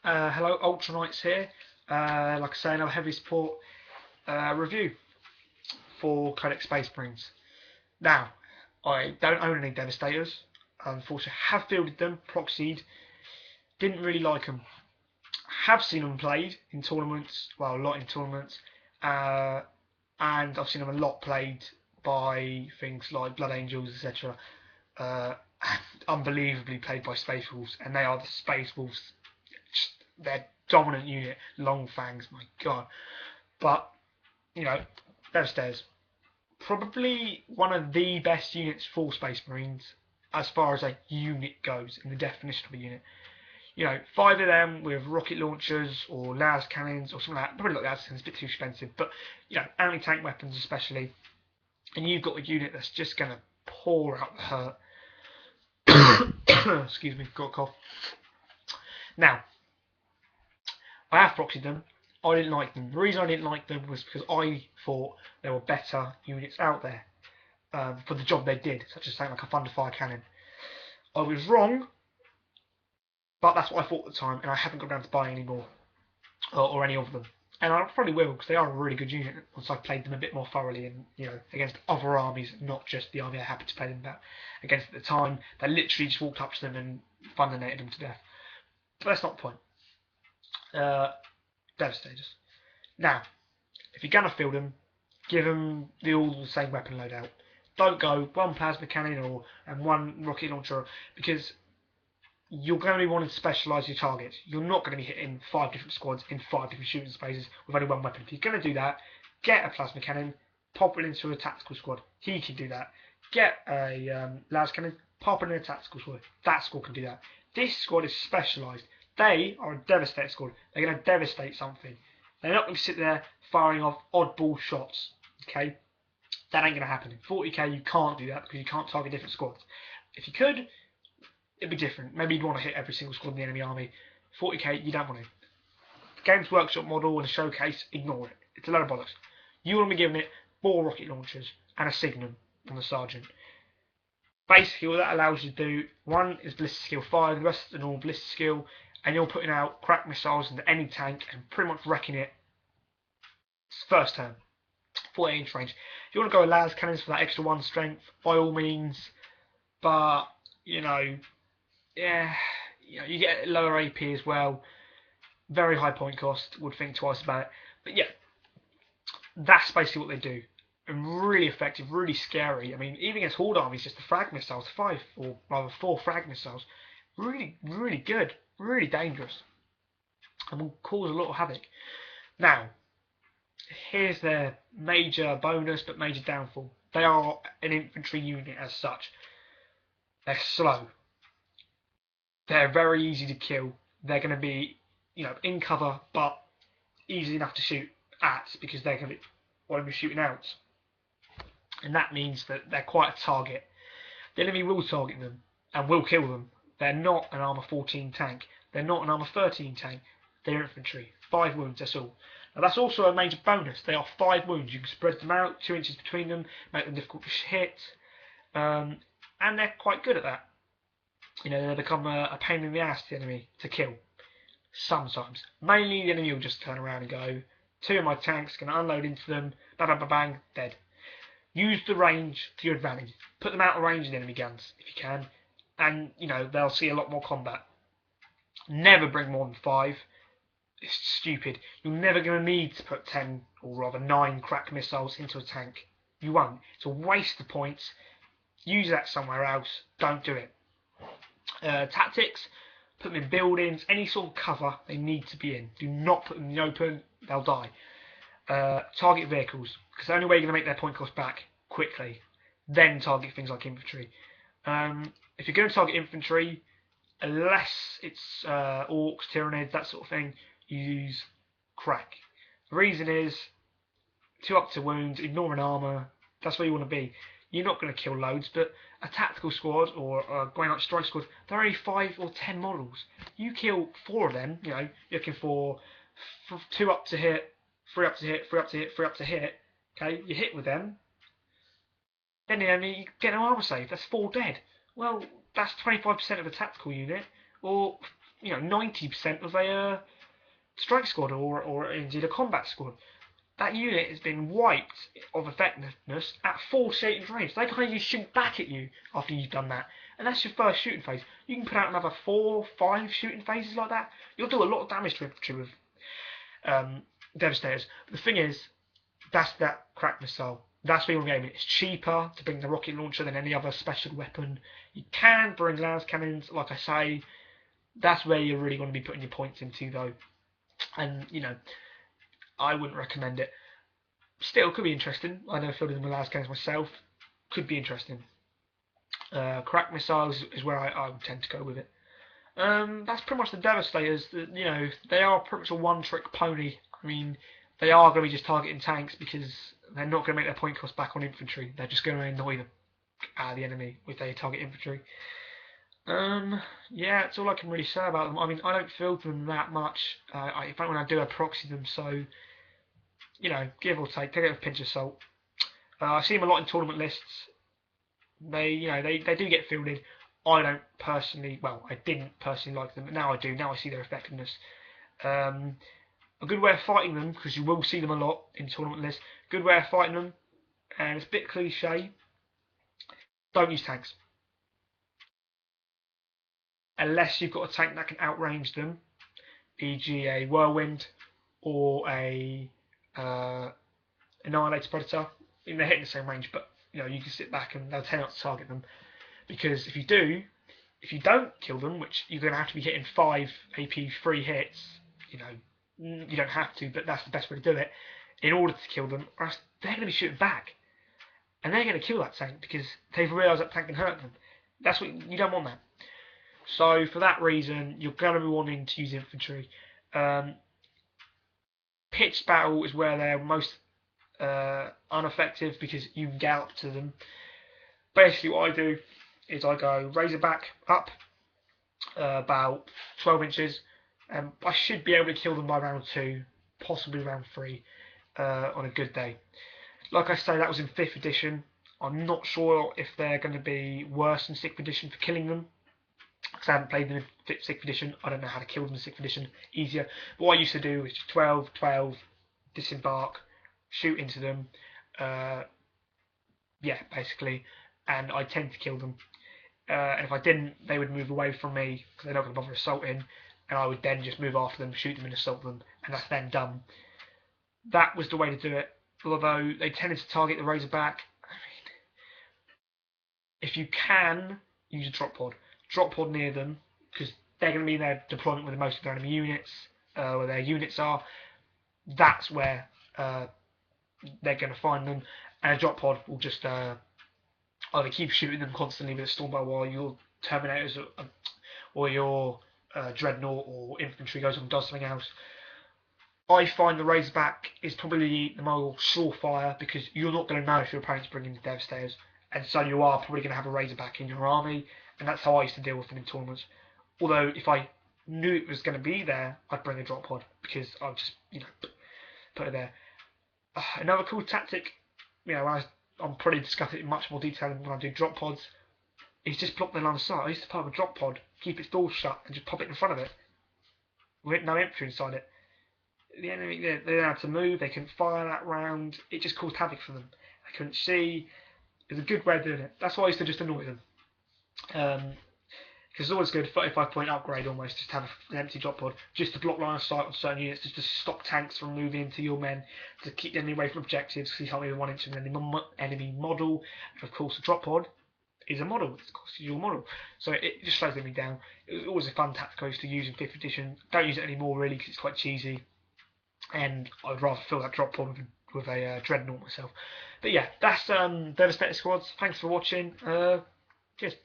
Hello, Ultra Knights here. Like I say, another heavy support review for Codex Space Marines. Now, I don't own any Devastators. Unfortunately, I have fielded them, proxied. Didn't really like them. Have seen them played in tournaments. Well, a lot in tournaments, uh, and I've seen them a lot played by things like Blood Angels, etc. Uh, Unbelievably played by Space Wolves, and they are the Space Wolves. Their dominant unit, long fangs, my god. But, Devastators. Probably one of the best units for Space Marines as far as a unit goes, in the definition of a unit. Five of them with rocket launchers or las cannons or something like that. Probably not las cannons, a bit too expensive, but anti-tank weapons especially. And you've got a unit that's just going to pour out the hurt. Excuse me, got a cough. Now, I have proxied them. I didn't like them. The reason I didn't like them was because I thought there were better units out there for the job they did, such as something like a Thunderfire cannon. I was wrong, but that's what I thought at the time, and I haven't got around to buying any more or any of them. And I probably will, because they are a really good unit once I've played them a bit more thoroughly and against other armies, not just the army I happened to play them against at the time. They literally just walked up to them and fundinated them to death. But that's not the point. Devastators. Now, if you're gonna field them, give them all the same weapon loadout. Don't go one plasma cannon and one rocket launcher, because you're going to be wanting to specialise your targets. You're not going to be hitting 5 different squads in 5 different shooting spaces with only one weapon. If you're going to do that, get a plasma cannon, pop it into a tactical squad. He can do that. Get a las cannon, pop it in a tactical squad. That squad can do that. This squad is specialised. They are a devastator squad. They're going to devastate something. They're not going to sit there firing off oddball shots. Okay, that ain't going to happen. In 40k, you can't do that because you can't target different squads. If you could, it'd be different. Maybe you'd want to hit every single squad in the enemy army. 40k, you don't want to. The Games Workshop model and a showcase, ignore it. It's a load of bollocks. You want to be giving it 4 rocket launchers and a signum from the sergeant. Basically, what that allows you to do, one is ballistic skill 5, the rest are normal ballistic skill, and you're putting out crack missiles into any tank and pretty much wrecking it first turn. 40 inch range. If you want to go with las cannons for that extra 1 strength, by all means, but yeah, you get lower AP as well. Very high point cost. Would think twice about it. But yeah, that's basically what they do. And really effective, really scary. I mean, even against Horde armies, just the frag missiles, 5 or rather 4 frag missiles, really, really good, really dangerous, and will cause a lot of havoc. Now, here's their major bonus, but major downfall. They are an infantry unit as such. They're slow. They're very easy to kill. They're going to be, in cover, but easy enough to shoot at because they're going to be shooting out. And that means that they're quite a target. The enemy will target them and will kill them. They're not an armor 14 tank. They're not an armor 13 tank. They're infantry. 5 wounds, that's all. Now that's also a major bonus. They are 5 wounds. You can spread them out, 2 inches between them, make them difficult to hit. And they're quite good at that. They become a pain in the ass to the enemy to kill. Sometimes. Mainly the enemy will just turn around and go, 2 of my tanks can unload into them, bang, bang, bang, bang, dead. Use the range to your advantage. Put them out of range of the enemy guns, if you can, and, they'll see a lot more combat. Never bring more than 5. It's stupid. You're never going to need to put 10, or rather 9 crack missiles into a tank. You won't. It's a waste of points. Use that somewhere else. Don't do it. Tactics, put them in buildings, any sort of cover they need to be in. Do not put them in the open, they'll die. Target vehicles, because the only way you're going to make their point cost back quickly. Then target things like infantry. If you're going to target infantry, unless it's orcs, tyranids, that sort of thing, you use crack. The reason is 2 up to wounds, ignore an armor. That's where you want to be. You're not going to kill loads, but a tactical squad or a Grey Knight Strike squad, they're only 5 or 10 models. You kill 4 of them, you're looking for 2 up to hit, 3 up to hit, 3 up to hit, 3 up to hit. Okay, you hit with them, then you get no armor save. That's 4 dead. Well, that's 25% of a tactical unit, or 90% of a strike squad or indeed a combat squad. That unit has been wiped of effectiveness at 4 shooting range. They can't even shoot back at you after you've done that. And that's your first shooting phase. You can put out another 4, 5 shooting phases like that. You'll do a lot of damage to infantry with Devastators. But the thing is, that's that crack missile. That's where you're aiming. It's cheaper to bring the rocket launcher than any other special weapon. You can bring las cannons, like I say. That's where you're really going to be putting your points into, though. And, I wouldn't recommend it. Still, could be interesting. I never fielded them with las cannons myself. Could be interesting. Crack missiles is where I would tend to go with it. That's pretty much the Devastators. They are pretty much a one-trick pony. I mean, they are going to be just targeting tanks because they're not going to make their point cost back on infantry. They're just going to annoy the enemy with their target infantry. Yeah, that's all I can really say about them. I mean, I don't field them that much. In fact, when I do, I proxy them. So, give or take it with a pinch of salt. I see them a lot in tournament lists. They do get fielded. I don't personally, I didn't personally like them, but now I do. Now I see their effectiveness. A good way of fighting them, because you will see them a lot in tournament lists. Good way of fighting them, and it's a bit cliche. Don't use tanks. Unless you've got a tank that can outrange them, e.g. a Whirlwind or a Annihilator Predator. I mean, they're hitting the same range, but you can sit back and they'll tend not to target them. Because if you don't kill them, which you're going to have to be hitting 5 AP free hits, you don't have to, but that's the best way to do it, in order to kill them, or else they're going to be shooting back. And they're going to kill that tank because they've realised that tank can hurt them. That's what you don't want that. So for that reason, you're going to be wanting to use infantry. Pitched battle is where they're most ineffective because you can get up to them. Basically what I do is I go Razorback up about 12 inches, and I should be able to kill them by round 2, possibly round 3 on a good day. Like I say, that was in 5th edition. I'm not sure if they're going to be worse in 6th edition for killing them, because I haven't played them in 6th edition. I don't know how to kill them in 6th edition easier. But what I used to do is just 12, 12, disembark, shoot into them, basically, and I tend to kill them. And if I didn't, they would move away from me because they're not going to bother assaulting, and I would then just move after them, shoot them and assault them, and that's then done. That was the way to do it, although they tended to target the Razorback. I mean, if you can, use a drop pod near them, because they're going to be in their deployment with most of their enemy units, where their units are. That's where they're going to find them, and a drop pod will just either keep shooting them constantly with a storm bow while your Terminators or your Dreadnought or infantry goes on and does something else. I find the Razorback is probably the more surefire because you're not going to know if your opponent's bringing the Devastators, and so you are probably going to have a Razorback in your army, and that's how I used to deal with them in tournaments. Although if I knew it was going to be there, I'd bring a drop pod because I'd just put it there. Another cool tactic, I'm probably discussing it in much more detail than when I do drop pods, is just block the line of sight. I used to put up a drop pod, keep its door shut, and just pop it in front of it with no infantry inside it. The enemy, they didn't have to move, they couldn't fire that round, it just caused havoc for them. They couldn't see. It was a good way of doing it. That's why I used to just annoy them. Because it's always good, 35-point upgrade almost, just to have an empty drop pod, just to block line of sight on certain units, just to stop tanks from moving into your men, to keep the enemy away from objectives, because you can't move 1 inch of an enemy model. And of course, a drop pod is a model, of course, is your model. So it just slows the enemy down. It was always a fun tactic I used to use in 5th edition. Don't use it anymore, really, because it's quite cheesy. And I would rather fill that drop pod with a Dreadnought myself. But yeah, that's Devastator Squads. Thanks for watching. Cheers.